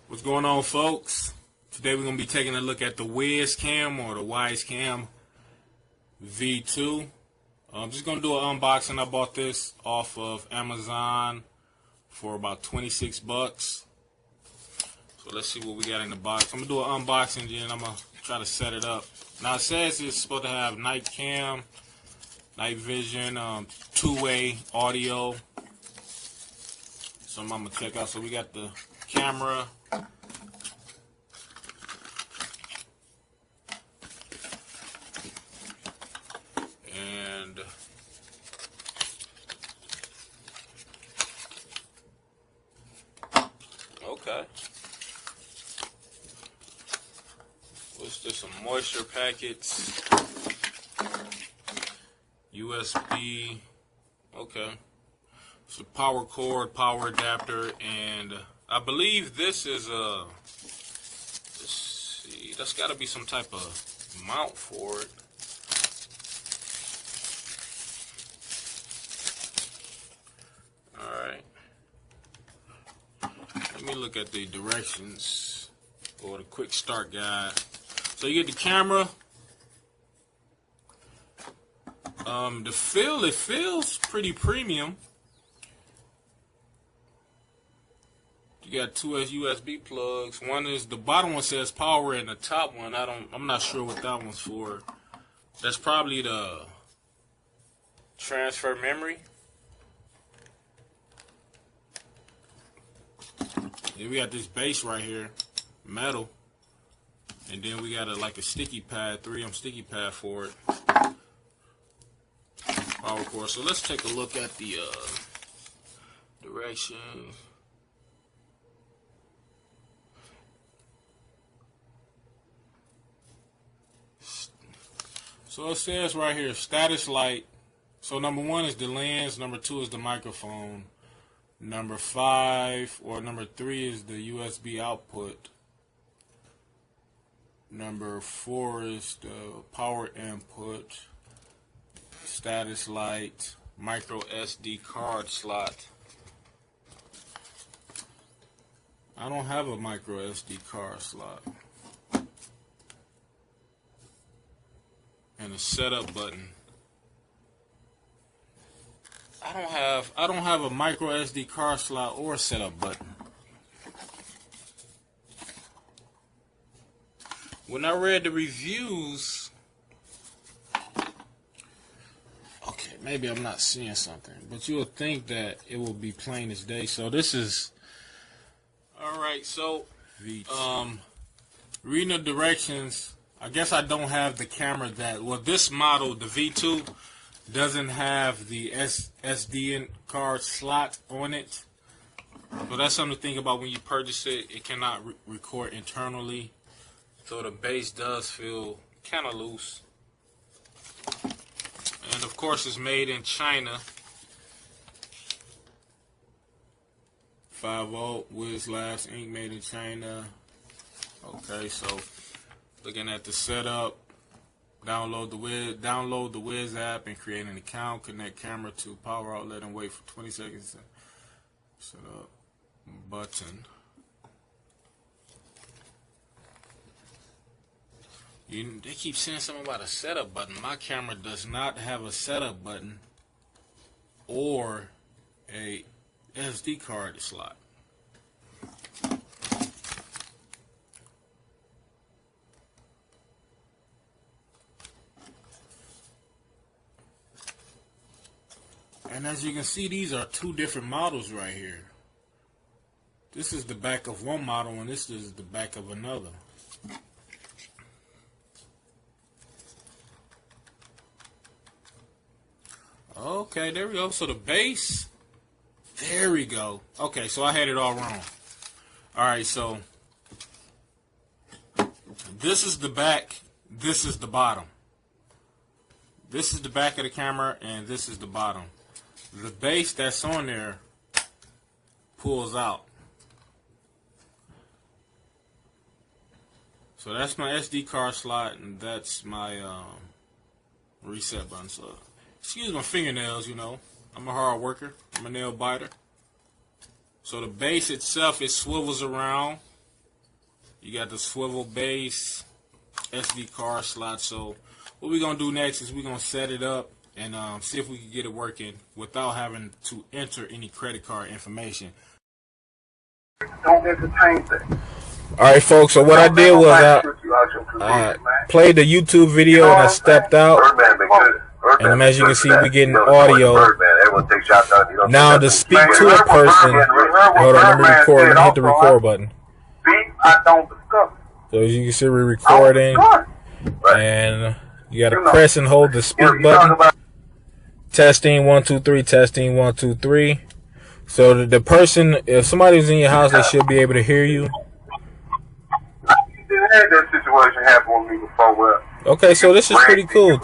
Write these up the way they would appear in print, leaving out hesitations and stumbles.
What's going on, folks? Today we're going to be taking a look at the Wyze Cam or the Wyze Cam V2. I'm just going to do an unboxing. I bought this off of Amazon for about 26 bucks. So let's see what we got in the box. I'm going to do an unboxing and I'm going to try to set it up. Now it says it's supposed to have night cam, night vision, two-way audio. So I'm going to check out. So we got the camera. And okay. What's this? Some moisture packets. USB. Okay. It's a power cord, power adapter, and I believe this is a, let's see, that's got to be some type of mount for it. Alright. Let me look at the directions or the quick start guide. So you get the camera. It feels pretty premium. You got two USB plugs. One is, the bottom one says power, and the top one, I'm not sure what that one's for. That's probably the transfer memory. Then we got this base right here, metal, and then we got like a sticky pad, 3M sticky pad for it. Power cord. So let's take a look at the directions. So it says right here, status light. So number 1 is the lens, number 2 is the microphone, number 5 or number 3 is the USB output, number 4 is the power input, status light, micro SD card slot. I don't have a micro SD card slot. And a setup button. I don't have a micro SD card slot or a setup button. When I read the reviews, okay, maybe I'm not seeing something, but you would think that it will be plain as day. So this is alright. So reading the directions, I guess I don't have the camera that, well, this model, the V2, doesn't have the SD card slot on it. So that's something to think about when you purchase it. It cannot record internally. So the base does feel kind of loose. And of course it's made in China. 5-volt Wyze Labs Inc. made in China. Okay, so looking at the setup, download the Wyze app and create an account, connect camera to power outlet and wait for 20 seconds. Set up button. They keep saying something about a setup button. My camera does not have a setup button or a SD card slot. And as you can see, these are two different models right here. This is the back of one model and this is the back of another. Okay, there we go. So the base, there we go. Okay, so I had it all wrong. Alright, so this is the back, this is the bottom. This is the back of the camera and this is the bottom. The base that's on there pulls out. So that's my SD card slot and that's my reset button. So excuse my fingernails, you know. I'm a hard worker. I'm a nail biter. So the base itself, it swivels around. You got the swivel base, SD card slot. So what we're going to do next is we're going to set it up and see if we can get it working without having to enter any credit card information. Don't entertain things. Alright folks, so what I did was I played the YouTube video and I stepped out. And as you can see, we're getting audio. Now to speak to a person, hold on, let me record. Let me hit the record button. So as you can see, we're recording. And you gotta press and hold the speak button. Testing 1 2 3, testing 1 2 3. So the person, if somebody's in your house, they should be able to hear you. Had that situation happen with me before. Well, okay, so this is pretty cool.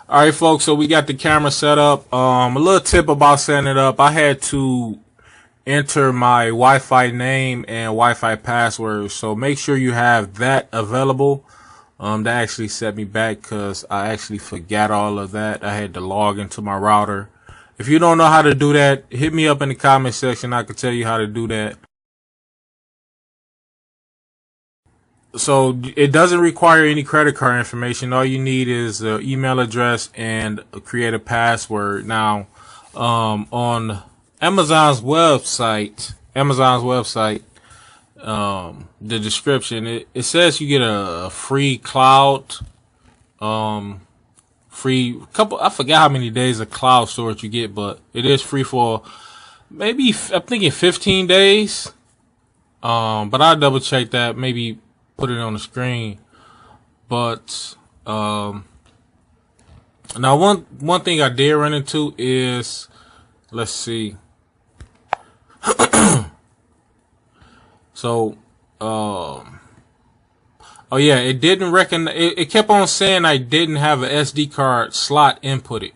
Alright folks, so we got the camera set up. A little tip about setting it up. I had to enter my Wi-Fi name and Wi-Fi password, so make sure you have that available. That actually set me back because I actually forgot all of that. I had to log into my router. If you don't know how to do that, hit me up in the comment section. I can tell you how to do that. So it doesn't require any credit card information. All you need is an email address and create a password. Now, on Amazon's website, the description, it says you get a free cloud, free couple. I forgot how many days of cloud storage you get, but it is free for maybe I'm thinking 15 days. But I'll double check that. Maybe put it on the screen. But now one thing I did run into is, let's see. So oh yeah, it didn't recognize it kept on saying I didn't have a SD card slot inputted.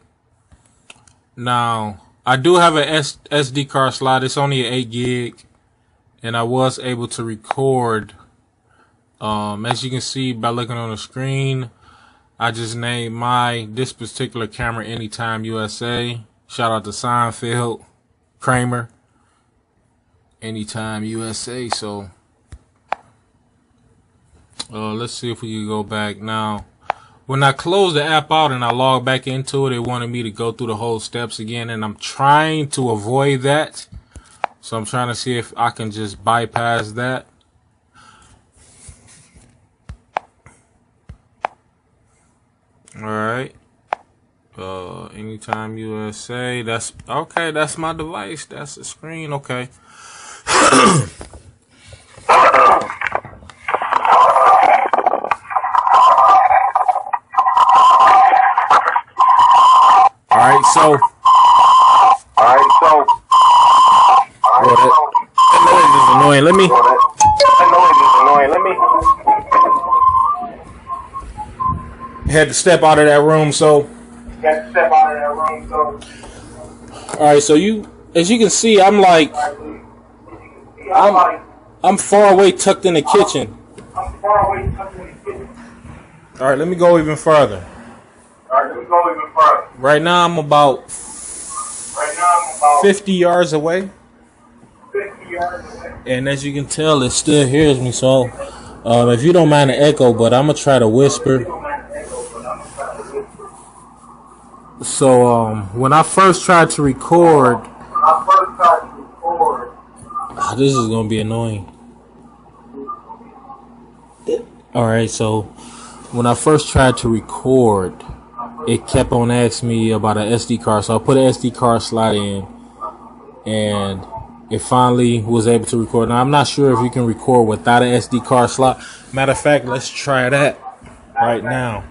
Now I do have a SD card slot. It's only an 8 gig, and I was able to record. As you can see by looking on the screen, I just named this particular camera Anytime USA. Shout out to Seinfeld, Kramer, Anytime USA. So let's see if we can go back now. When I closed the app out and I logged back into it, it wanted me to go through the whole steps again, and I'm trying to avoid that. So I'm trying to see if I can just bypass that. Alright. Anytime USA. That's okay, that's my device. That's the screen, okay. Alright, so that noise is annoying. Let me had to step out of that room, so alright, so as you can see, I'm like I'm far away, tucked in the kitchen. Alright, let me go even further. Right now I'm about 50 yards away. And as you can tell, it still hears me, so if you don't mind the echo, but I'm gonna try to whisper. So when I first tried to record, this is gonna be annoying. Alright, so when I first tried to record, it kept on asking me about an SD card, so I put an SD card slot in, and it finally was able to record. Now I'm not sure if you can record without an SD card slot. Matter of fact, let's try that right now.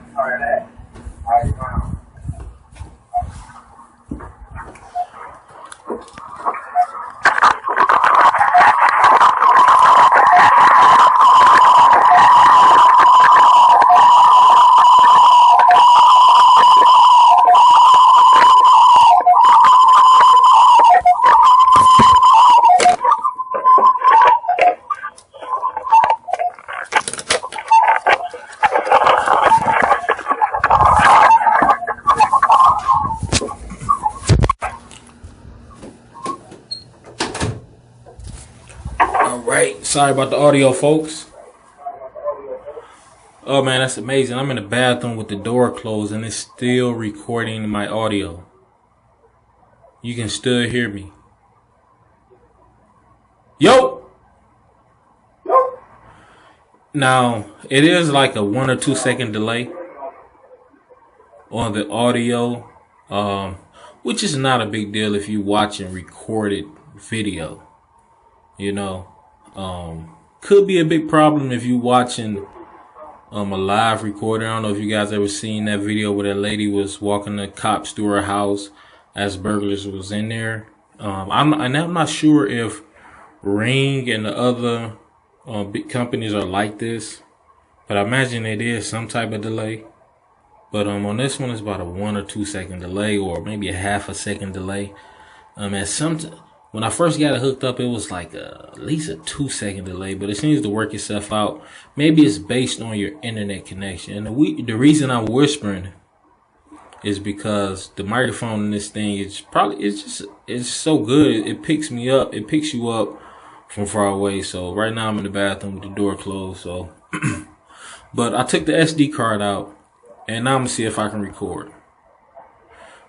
Alright, sorry about the audio, folks. Oh man, that's amazing. I'm in the bathroom with the door closed and it's still recording my audio. You can still hear me. Yo! Now, it is like a 1 or 2 second delay on the audio, which is not a big deal if you watching recorded video. You know, could be a big problem if you watching a live recording. I don't know if you guys ever seen that video where that lady was walking the cops through her house as burglars was in there. I'm not sure if Ring and the other big companies are like this, but I imagine it is some type of delay. But on this one, it's about a 1 or 2 second delay, or maybe a half a second delay. When I first got it hooked up, it was like at least a 2 second delay, but it seems to work itself out. Maybe it's based on your internet connection. And the reason I'm whispering is because the microphone in this thing it's so good. It picks me up. It picks you up from far away. So right now I'm in the bathroom with the door closed. So, but I took the SD card out, and now I'm gonna see if I can record.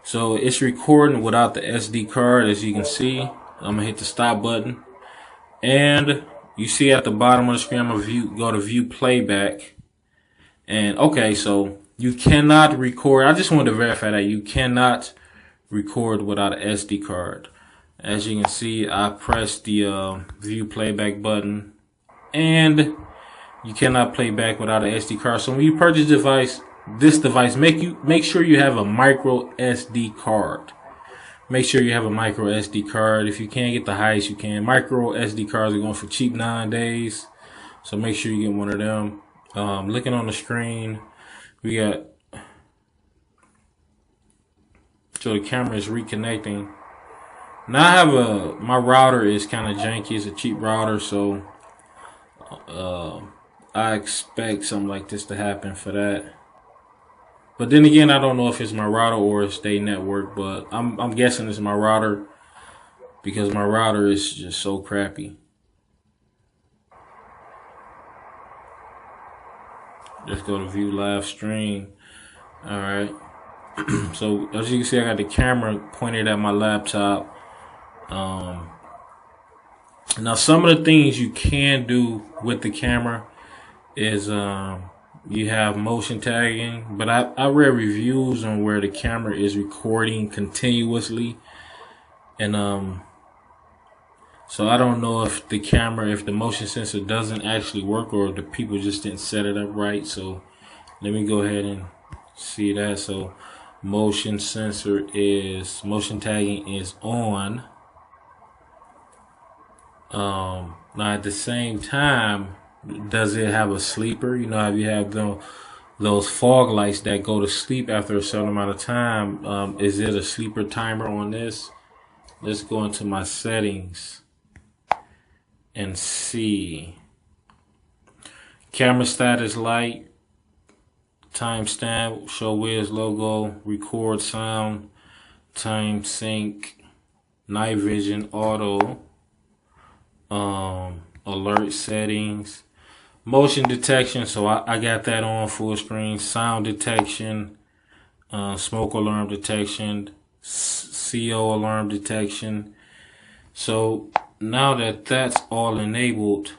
So it's recording without the SD card, as you can see. I'm gonna hit the stop button, and you see at the bottom of the screen, I'm gonna go to view playback. And okay, so you cannot record. I just wanted to verify that you cannot record without an SD card. As you can see, I pressed the view playback button, and you cannot play back without an SD card. So when you purchase this device, make sure you have a micro SD card. Make sure you have a micro SD card. If you can't get the highest, you can. Micro SD cards are going for cheap nowadays, so make sure you get one of them. Looking on the screen, we got, so the camera is reconnecting. Now I have my router is kind of janky. It's a cheap router, so I expect something like this to happen for that. But then again, I don't know if it's my router or it's their network, but I'm guessing it's my router because my router is just so crappy. Let's go to view live stream. All right. So as you can see, I got the camera pointed at my laptop. Now some of the things you can do with the camera is you have motion tagging, but I read reviews on where the camera is recording continuously, and so I don't know if the motion sensor doesn't actually work, or if the people just didn't set it up right. So let me go ahead and see that. So motion tagging is on. Now at the same time, does it have a sleeper? You know, if you have those fog lights that go to sleep after a certain amount of time, is it a sleeper timer on this? Let's go into my settings and see. Camera status light, timestamp, show Wyze logo, record sound, time sync, night vision, auto, alert settings, motion detection, so I got that on full screen, sound detection, smoke alarm detection, CO alarm detection. So now that that's all enabled,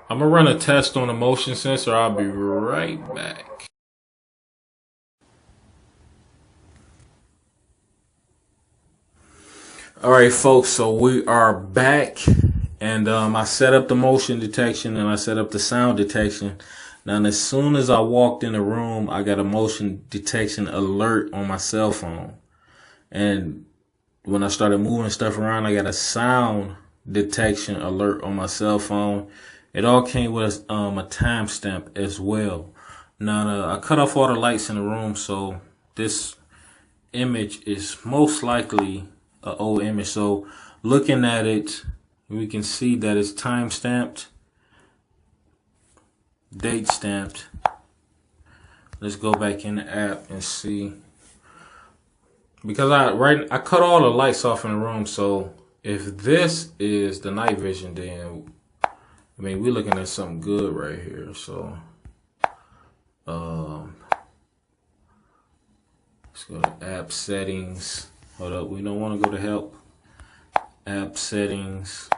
I'm gonna run a test on the motion sensor. I'll be right back. Alright folks, so we are back, and I set up the motion detection and I set up the sound detection. Now as soon as I walked in the room, I got a motion detection alert on my cell phone, and when I started moving stuff around, I got a sound detection alert on my cell phone. It all came with a timestamp as well. Now I cut off all the lights in the room, so this image is most likely an old image. So looking at it, we can see that it's time stamped, date stamped. Let's go back in the app and see. because I cut all the lights off in the room, so if this is the night vision, then I mean we're looking at something good right here. So let's go to app settings. Hold up, we don't want to go to help. App settings.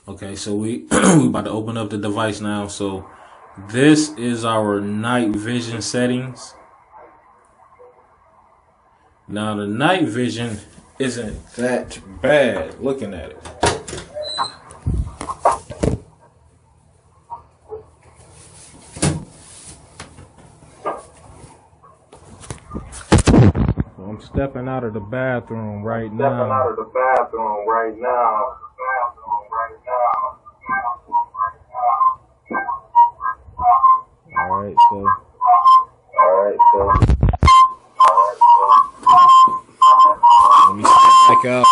Okay, so we about to open up the device now. So this is our night vision settings. Now the night vision isn't that bad looking at it. I'm stepping out of the bathroom right now. Alright, so let me step back out.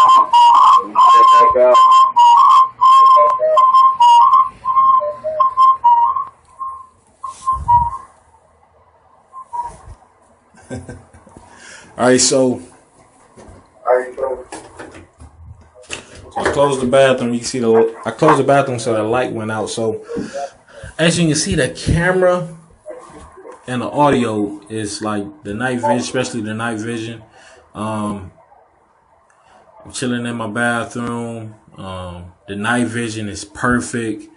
Alright, so I closed the bathroom. You can see I closed the bathroom so the light went out. So as you can see, the camera and the audio is like the night vision, especially the night vision. I'm chilling in my bathroom. The night vision is perfect.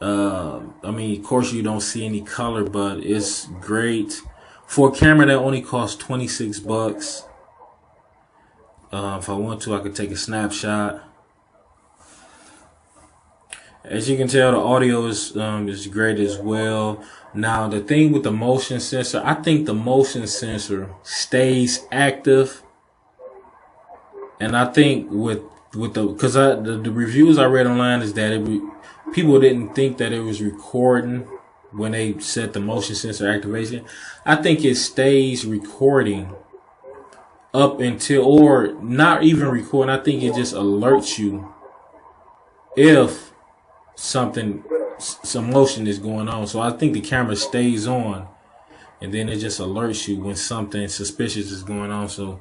I mean, of course you don't see any color, but it's great. For a camera that only costs 26 bucks. If I want to, I could take a snapshot. As you can tell, the audio is great as well. Now, the thing with the motion sensor, I think the motion sensor stays active. And I think because the reviews I read online is that people didn't think that it was recording when they set the motion sensor activation. I think it stays recording up until, or not even recording. I think it just alerts you if some motion is going on. So I think the camera stays on and then it just alerts you when something suspicious is going on. So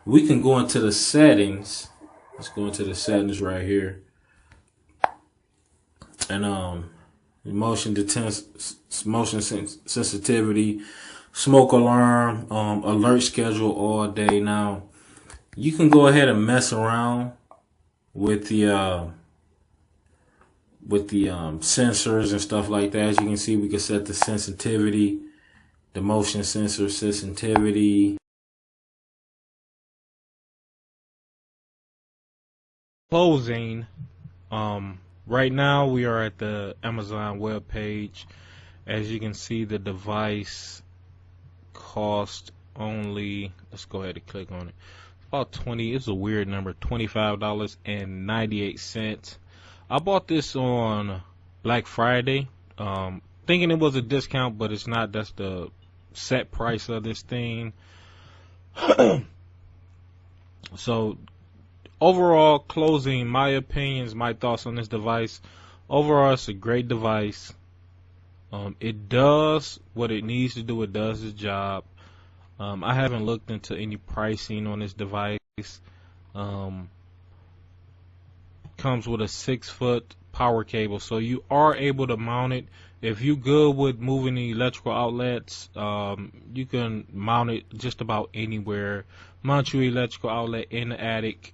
we can go into the settings. Let's go into the settings right here. And motion sensitivity, smoke alarm, alert schedule all day. Now you can go ahead and mess around with the sensors and stuff like that. As you can see, we can set the sensitivity, the motion sensor sensitivity. Closing. Right now we are at the Amazon web page. As you can see, the device cost only, let's go ahead and click on it, about 20, it's a weird number, $25.98. I bought this on Black Friday, thinking it was a discount, but it's not. That's the set price of this thing. So overall, closing, my opinions, my thoughts on this device. Overall, it's a great device. It does what it needs to do. It does its job. I haven't looked into any pricing on this device. Comes with a 6-foot power cable, so you are able to mount it. If you good with moving the electrical outlets, you can mount it just about anywhere. Mount your electrical outlet in the attic.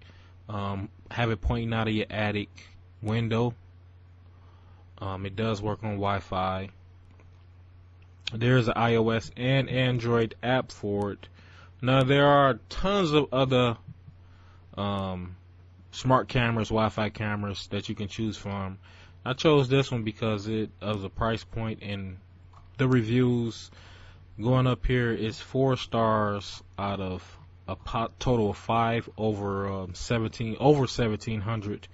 Have it pointing out of your attic window. It does work on Wi-Fi. There's an iOS and Android app for it. Now there are tons of other smart cameras, Wi-Fi cameras that you can choose from. I chose this one because of the price point, and the reviews going up here is 4 stars out of a total of 5 over 1,700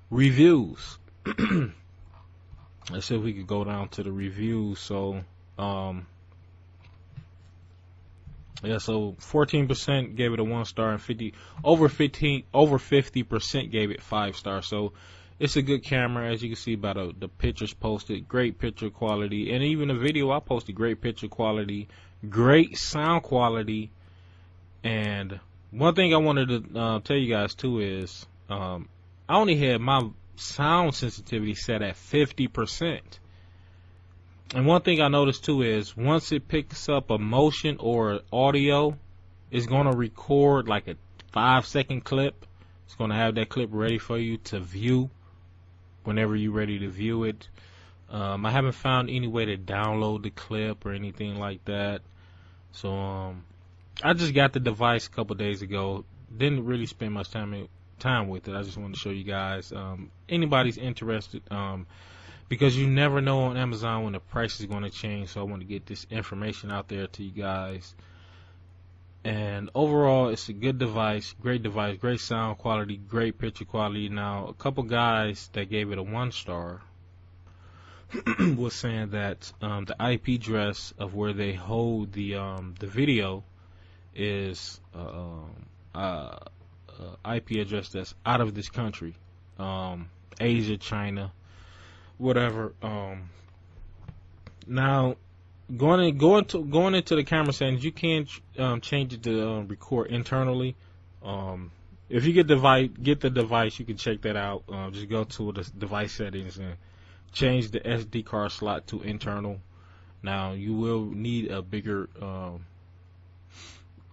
reviews. Let's see if we could go down to the reviews. So yeah, so 14% gave it a 1 star, and over 50% gave it 5 stars. So it's a good camera, as you can see by the pictures posted. Great picture quality, and even the video I posted, great picture quality, great sound quality. And one thing I wanted to tell you guys too is I only had my sound sensitivity set at 50%. And one thing I noticed too is once it picks up a motion or audio, it's going to record like a 5-second clip. It's going to have that clip ready for you to view whenever you're ready to view it. I haven't found any way to download the clip or anything like that. So I just got the device a couple days ago. Didn't really spend much time with it. I just wanted to show you guys. Anybody's interested, because you never know on Amazon when the price is going to change. So I want to get this information out there to you guys. And overall, it's a good device, great sound quality, great picture quality. Now, a couple guys that gave it a 1-star was saying that the IP address of where they hold the video is IP address that's out of this country, Asia, China, whatever. Now, going into the camera settings, you can change it to record internally. If you get the device, you can check that out. Just go to the device settings and change the SD card slot to internal. Now, you will need a bigger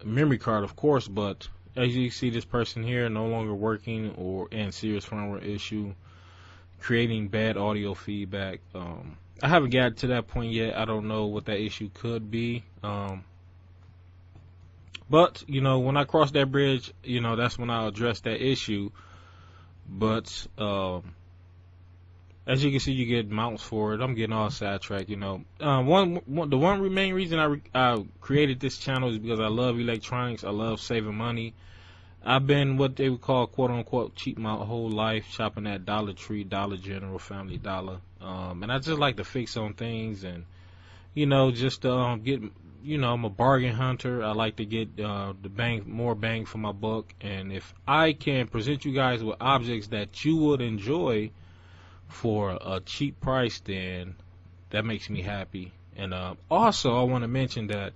memory card, of course, but as you see, this person here no longer working or in serious firmware issue, creating bad audio feedback. I haven't got to that point yet. I don't know what that issue could be. But, you know, when I cross that bridge, you know, that's when I'll address that issue. But, as you can see, you get mounts for it. I'm getting all sidetracked, you know. The one main reason I created this channel is because I love electronics. I love saving money. I've been what they would call quote-unquote cheap my whole life, shopping at Dollar Tree, Dollar General, Family Dollar. And I just like to fix on things and, you know, just get, you know, I'm a bargain hunter. I like to get more bang for my buck. And if I can present you guys with objects that you would enjoy for a cheap price, then that makes me happy. And also, I want to mention that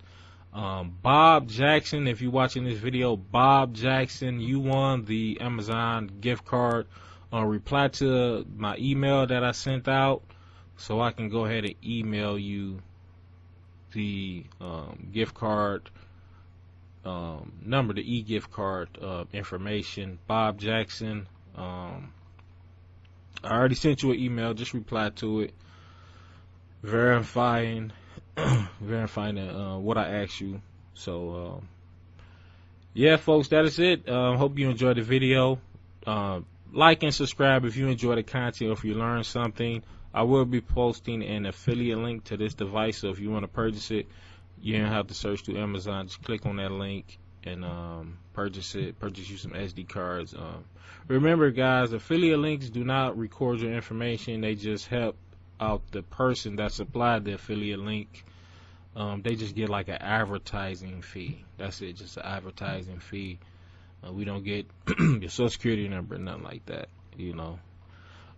Bob Jackson, if you're watching this video, Bob Jackson, you won the Amazon gift card. Reply to my email that I sent out so I can go ahead and email you the gift card number, the e-gift card information. Bob Jackson, I already sent you an email. Just reply to it, verifying what I asked you. So yeah, folks, that is it. Hope you enjoyed the video. Like and subscribe if you enjoy the content or if you learned something. I will be posting an affiliate link to this device, so if you want to purchase it, you don't have to search through Amazon. Just click on that link and purchase it. Purchase you some SD cards. Remember, guys, affiliate links do not record your information. They just help out the person that supplied the affiliate link. They just get like an advertising fee. That's it, just an advertising fee. We don't get your social security number, nothing like that, you know.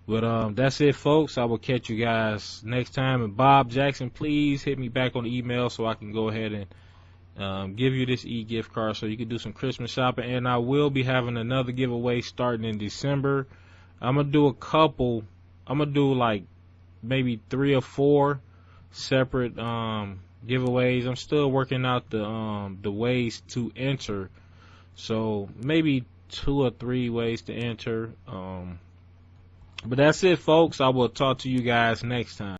But that's it, folks. I will catch you guys next time. And Bob Jackson, please hit me back on the email so I can go ahead and give you this e-gift card so you can do some Christmas shopping. And I will be having another giveaway starting in December. I'm gonna do a couple. I'm gonna do like maybe 3 or 4 separate giveaways. I'm still working out the ways to enter. So maybe 2 or 3 ways to enter. But that's it, folks. I will talk to you guys next time.